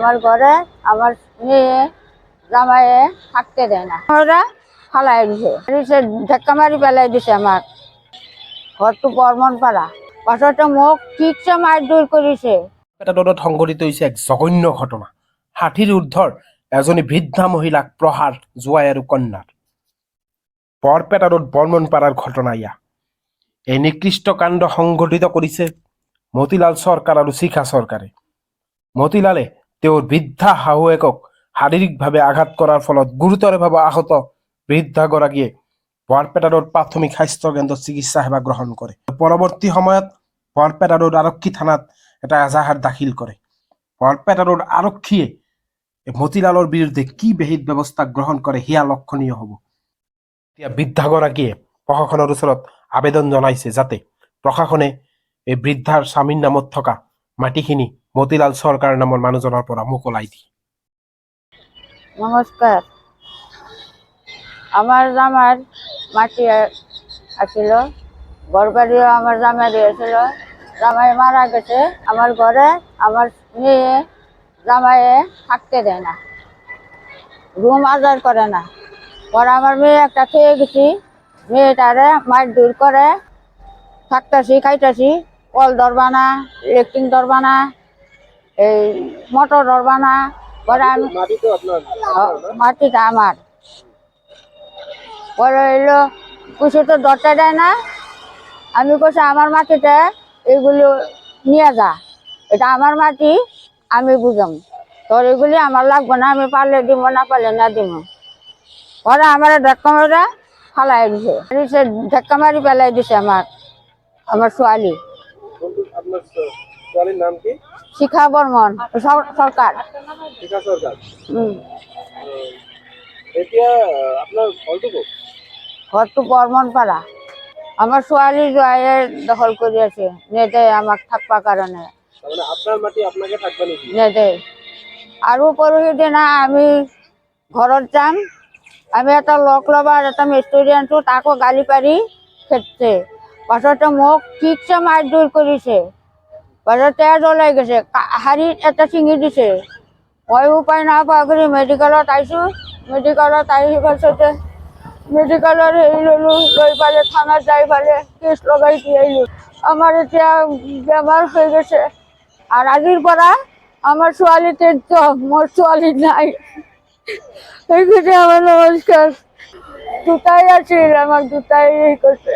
আমার ঘরে আমার মেয়ে জামাইয়ে থাকতে দেয় না, ওরা ফালাই দিছে, ধাক্কা মারি পেলাই দিছে। আমার ঘরটো বর্মন পাড়া, পাশতে মোক ঠিকছে মার দূর করেছে। পেটাডোৰত সংঘটিত হৈছে এক জঘন্য ঘটনা। ৬০ৰ ঊৰ্ধৰ এজনী বৃদ্ধা মহিলাক প্ৰহাৰ জোৱাই আৰু কন্যাৰ। বৰপেটা ৰোড বৰ্মনপাৰাৰ ঘটনা ইয়া। এই নিকৃষ্ট কাণ্ড সংঘটিত কৰিছে মতিলাল চৰকাৰ আৰু শিখা চৰকাৰে। মতিলালে তেওঁৰ বৃদ্ধা শাহুৱেকক শাৰীৰিকভাৱে আঘাত কৰাৰ ফলত গুৰুতৰভাৱে আহত বৃদ্ধাগৰাকীয়ে বৰপেটা ৰোড প্ৰাথমিক স্বাস্থ্য কেন্দ্ৰত চিকিৎসা সেৱা গ্ৰহণ কৰে। পৰৱৰ্তী সময়ত বৰপেটা ৰোড আৰক্ষী থানাত এটা এজাহাৰ দাখিল কৰে। বৰপেটা ৰোড আৰক্ষীয়ে মতিলালৰ বিৰুদ্ধে কি বিহিত ব্যৱস্থা গ্ৰহণ কৰে সেয়া লক্ষণীয় হ'ব। এতিয়া বৃদ্ধাগৰাকীয়ে প্ৰশাসনৰ ওচৰত আবেদন জনাইছে যাতে প্ৰশাসনে এই বৃদ্ধাৰ স্বামীৰ নামত থকা মাটিখিনি মতিলাল চৰকাৰ নামৰ মানুহজনৰ পৰা মোকলাই দিয়ে। নমস্কাৰ, আমার জামার মাটি আছিল, ঘরবাড়িও আমার জামাই দিয়েছিল। জামাই মারা গেছে, আমার ঘরে আমার মেয়ে জামাইয়ে থাকতে দেয় না, রুম আজার করে না। পরে আমার মেয়ে একটা খেয়ে গেছি, মেয়েটারে মার দূর করে থাকতেছি, খাইতেছি, কল ধরবা না, ইলেকট্রিক ধরবা না, এই মোটর ধরবা না। পরে আমি মাটিটা আমার পরে এলো কিছু তো ধরতে দেয় না। আমি কইছি আমার মাটিতে এগুলো নিয়ে যা, এটা আমার মাটি, আমি বুঝাম, তোর এগুলি আমার লাগবে না, আমি পারলে দিব, না পারলে না দিব। পরে আমার ধাক্কা মারে ফালাই দিছে, ধাক্কা মারি পেলাই দিছে আমার ছোৱালী। নাম কি? শিখা বর্মন সরকার। এতিয়া আপোনাৰ ঘৰটো ক'ত? ঘরটো বর্মন পাড়া। আমার ছোৱালী জোয়াইয়ে দখল করে আছে, নেদে আমাক থাকবা কারণে, আপনার মাটি আপনাকে থাকবে নাকি? নেদে। আৰু পৰহি দিনা আমি ঘৰত যাম, আমি এটা লগ লবার এটা মিস্ত্রি আনছো, তাকো গালি পারি খেতে। পাছতে মোক ঠিকছে মার দূর করেছে, পাছত তেজ ওলাই গেছে, হাড়িত এটা ছিঙি দিছে। মই উপায় না পাই কৰি মেডিকেলত আইছো, মেডিকেলত আহি পাছতে মেডিকেলৰ হেৰি ললো, লৈ পালে থানাত যাই পালে কেছ লগাই দিয়াইলো। আমার এতিয়া বেমার হয়ে গেছে। আর আজির পৰা আমার ছোৱালী তেজ, মোর ছোৱালী নাই। এইখানে আমার নমস্কার। দুটাই আছিল, আমার দুটাই করছে।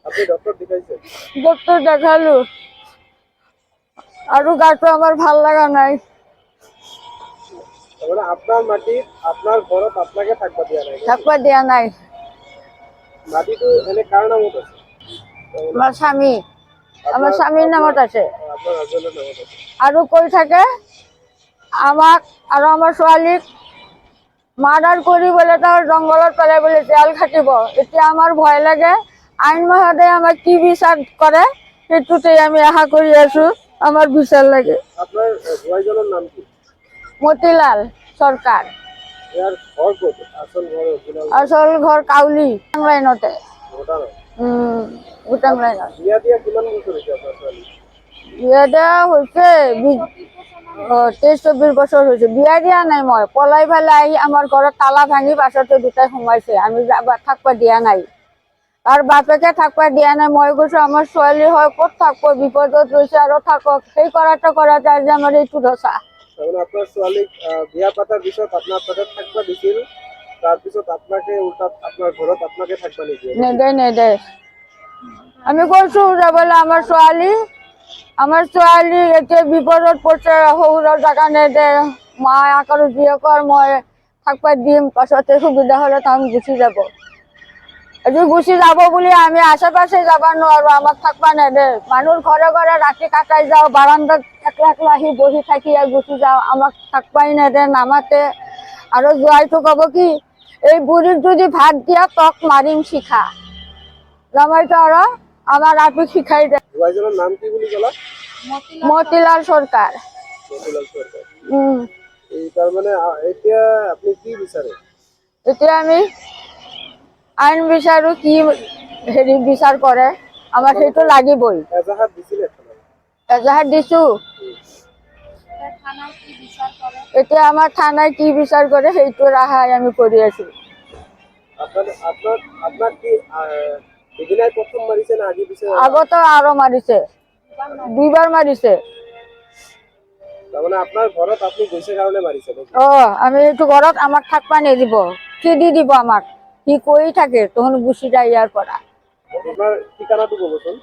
আপনি ডক্টর দেখাইছেন? ডক্টর দেখালো, আৰু গাটো আমার ভাল লাগা নাই। মানে আপনার মাটি আপনার ঘরত আপনাকে থাকবা দিয়া নাই? থাকবা দিয়া নাই। মাটিটো এনে কার নামত আছে? আমার স্বামী, আমার স্বামীর নামত আছে। আপনার হাজবেন্ডের নামত আছে। আৰু কৈ থাকে আমাক আৰু আমার ছোৱালীক মার্ডার করি বলে তার জঙ্গলত পেলাই বলে জেল খাটিব। এতিয়া আমার ভয় লাগে, আইন মহোদয় আমাক কি বিচার করে সেইটোতেই আমি আশা কৰি আছো, আমার বিচার লাগে। আপনার জোয়াইজনের নাম কি? মতিলাল সরকার। ইয়ার ঘর কত? আসল ঘর আসল ঘর কাউলি লাইনতে। ভুটাং লাইনত। বিয়া দিয়া কিমান বছর হয়েছে আপনার ছোৱালী? বিয়া দিয়া হয়েছে 23-24 বছর হয়েছে। বিয়া দিয়া নাই, মই পলাই পেলাই আহি আমার ঘৰত তালা ভাঙি পাছতে দুটাই সোমাইছে, আমি থাকবা দিয়া নাই। আর বাপেকে থাকবা দিয়া নাই। মই কৈছো আমার ছোৱালী হয় ক'ত থাকবো, বিপদত রয়েছে, আরো থাকক। সেই কৰাটো কৰা যায় যে আমার এইটো দশা। আপনার ছোৱালীক বিয়া পাতার পিছত আপনার সাথে থাকবা দিছিল, তাৰপিছত আপনাকে উল্টা আপনার ঘৰত আপনাকে থাকবা নিদিয়ে? নেদে নেদে। আমি কৈছো যে বলে আমার ছোৱালী এতিয়া বিপদত পড়ছে, শহুৰৰ জাগা নেদে, মা আকার জীয়েকৰ মই থাকবা দিম, পাছতে সুবিধা হলে তাহলে গুচি যাব। এদিকে গুচি যাব বুলি আমি আশেপাশে যাব নোৱাৰো, আমাক থাকবা নেদে। মানুহ ঘৰে ঘৰে ৰাতি কাটাই যাওঁ, বাৰান্দাত একলা একলা আহি বহি থাকি গুচি যাওঁ, আমাক থাকবাই নেদে, নামাতে। আৰু জোৱাইটো কব কি, এই বুঢ়ীক যদি ভাত দিয়া তক মাৰিম শিখা। জামাইটো আৰু আমার আপি শিখাই দেয়। জোৱাইজনৰ নাম কি বুলি ক'লা? মতিলাল সরকার। মতিলাল সরকার। এই তার মানে এতিয়া আপনি কি বিচারে? এতিয়া আমি আইন বিচাৰো, কি হেৰি বিচাৰ কৰে, আমার সেইটো লাগিবই। এজাহার দিছিলে থানায়? এজাহার দিছো, এতিয়া আমাৰ থানায় কি বিচাৰ কৰে সেইটো ৰাহাই আমি কৰি আছো। আপনার কি এদিনাই প্রথম মারিছে না আগে পিছে? আগতো আরো মারিছে, 2বার মারিছে। তার মানে আপনার ঘরত আপনি গৈছে কারণে মারিছে নাকি? আমি এইটো ঘৰত আমাক থাকবা নিদিব, খেদি দিব আমাক। সি কৈ থাকে তখন গুচি যায় ইয়াৰ পৰা। আপনার ঠিকানাটো কবচোন।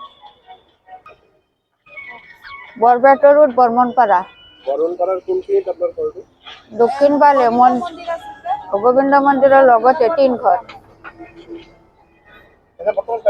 বৰপেটা ৰোড বৰ্মনপাৰা, বরণপাড়ার কোনখিনিত আপনার ঘরটো? দক্ষিণ ফালে গোবিন্দ মন্দিৰৰ লগতে 3 ঘৰ। বর্তমান